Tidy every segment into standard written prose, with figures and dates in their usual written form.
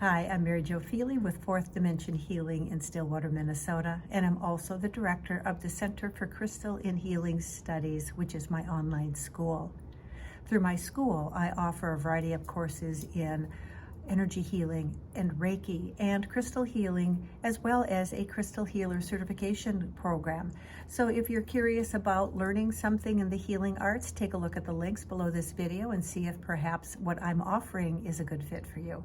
Hi, I'm Maryjo with Fourth Dimension Healing in Stillwater, Minnesota, and I'm also the director of the Center for Crystal and Healing Studies, which is my online school. Through my school, I offer a variety of courses in energy healing and Reiki and crystal healing, as well as a crystal healer certification program. So if you're curious about learning something in the healing arts, take a look at the links below this video and see if perhaps what I'm offering is a good fit for you.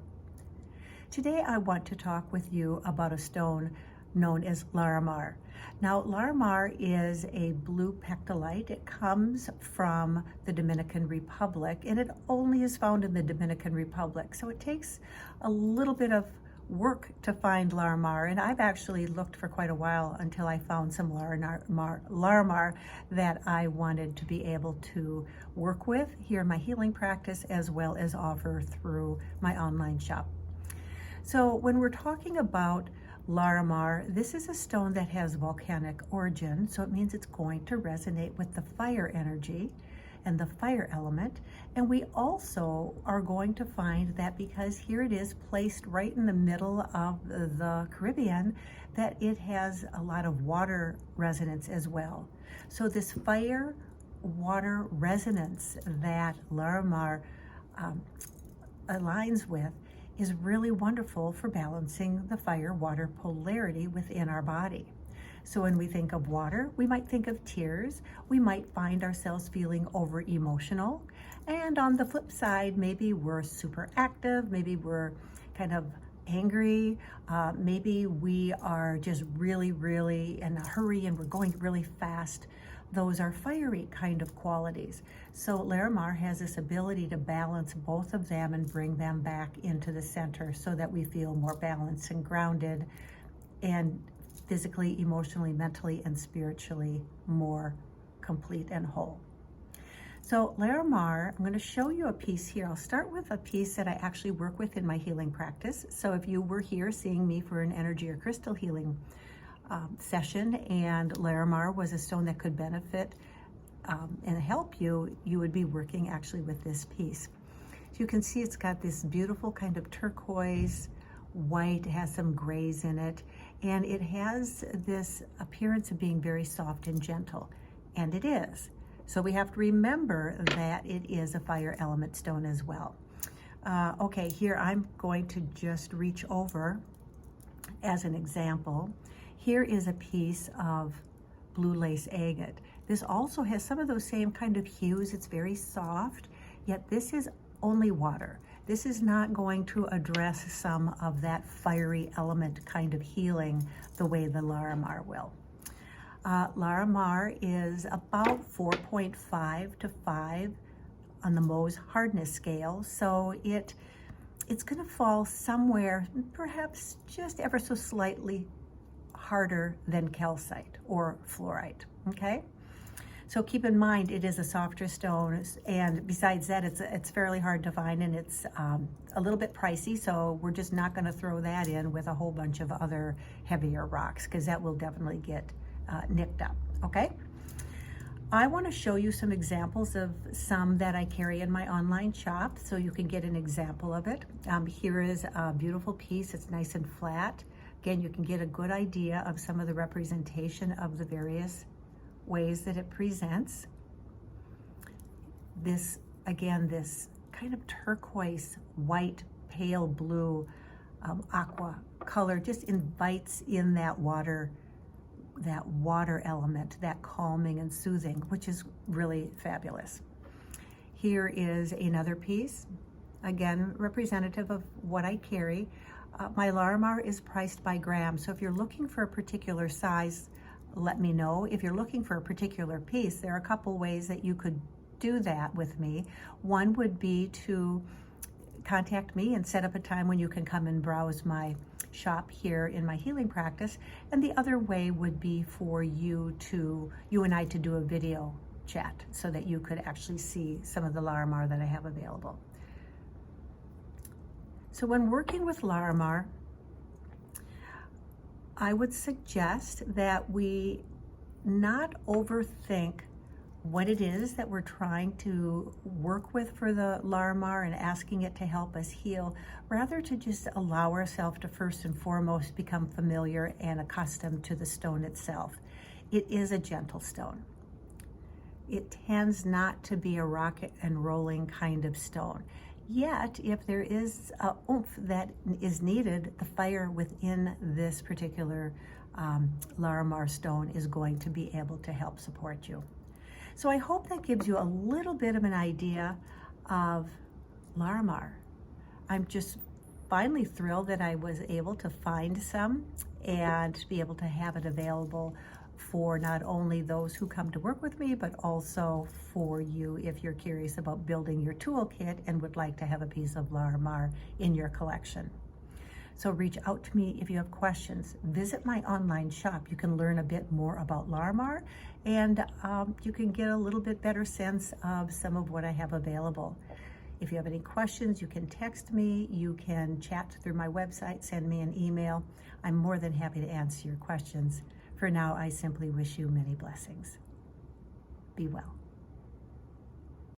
Today I want to talk with you about a stone known as Larimar. Now, Larimar is a blue pectolite. It comes from the Dominican Republic, and it only is found in the Dominican Republic. So it takes a little bit of work to find Larimar, and I've actually looked for quite a while until I found some Larimar that I wanted to be able to work with here in my healing practice, as well as offer through my online shop. So when we're talking about Larimar, this is a stone that has volcanic origin, so it means it's going to resonate with the fire energy and the fire element. And we also are going to find that because here it is placed right in the middle of the Caribbean, that it has a lot of water resonance as well. So this fire water resonance that Larimar aligns with is really wonderful for balancing the fire-water polarity within our body. So when we think of water, we might think of tears. We might find ourselves feeling over-emotional. And on the flip side, maybe we're super active, maybe we're kind of angry, maybe we are just really in a hurry and we're going really fast. Those are fiery kind of qualities. So Larimar has this ability to balance both of them and bring them back into the center so that we feel more balanced and grounded and physically, emotionally, mentally, and spiritually more complete and whole. So Larimar, I'm going to show you a piece here. I'll start with a piece that I actually work with in my healing practice. So if you were here seeing me for an energy or crystal healing session and Larimar was a stone that could benefit and help you, you would be working actually with this piece. So you can see it's got this beautiful kind of turquoise white, it has some grays in it, and it has this appearance of being very soft and gentle, and it is. So we have to remember that it is a fire element stone as well. Okay, here I'm going to just reach over as an example. Here is a piece of blue lace agate. This also has some of those same kind of hues. It's very soft, yet this is only water. This is not going to address some of that fiery element kind of healing the way the Larimar will. Larimar is about 4.5 to 5 on the Mohs hardness scale, so it's going to fall somewhere perhaps just ever so slightly harder than calcite or fluorite, okay? So keep in mind it is a softer stone, and besides that it's fairly hard to find, and it's a little bit pricey, so we're just not going to throw that in with a whole bunch of other heavier rocks because that will definitely get nicked up, okay? I want to show you some examples of some that I carry in my online shop so you can get an example of it. Here is a beautiful piece. It's nice and flat. Again, you can get a good idea of some of the representation of the various ways that it presents. This, again, this kind of turquoise, white, pale blue, aqua color just invites in that water element, that calming and soothing, which is really fabulous. Here is another piece, again, representative of what I carry. My Larimar is priced by gram, so if you're looking for a particular size, let me know. If you're looking for a particular piece, there are a couple ways that you could do that with me. One would be to contact me and set up a time when you can come and browse my shop here in my healing practice, and the other way would be for you and I to do a video chat so that you could actually see some of the Larimar that I have available. So when working with Larimar, I would suggest that we not overthink what it is that we're trying to work with for the Larimar and asking it to help us heal, rather to just allow ourselves to first and foremost become familiar and accustomed to the stone itself. It is a gentle stone. It tends not to be a rocket and rolling kind of stone. Yet, if there is a oomph that is needed, the fire within this particular Larimar stone is going to be able to help support you. So I hope that gives you a little bit of an idea of Larimar. I'm just finally thrilled that I was able to find some and be able to have it available for not only those who come to work with me, but also for you if you're curious about building your toolkit and would like to have a piece of Larimar in your collection. So reach out to me if you have questions. Visit my online shop. You can learn a bit more about Larimar, and you can get a little bit better sense of some of what I have available. If you have any questions, you can text me, you can chat through my website, send me an email. I'm more than happy to answer your questions. For now, I simply wish you many blessings. Be well.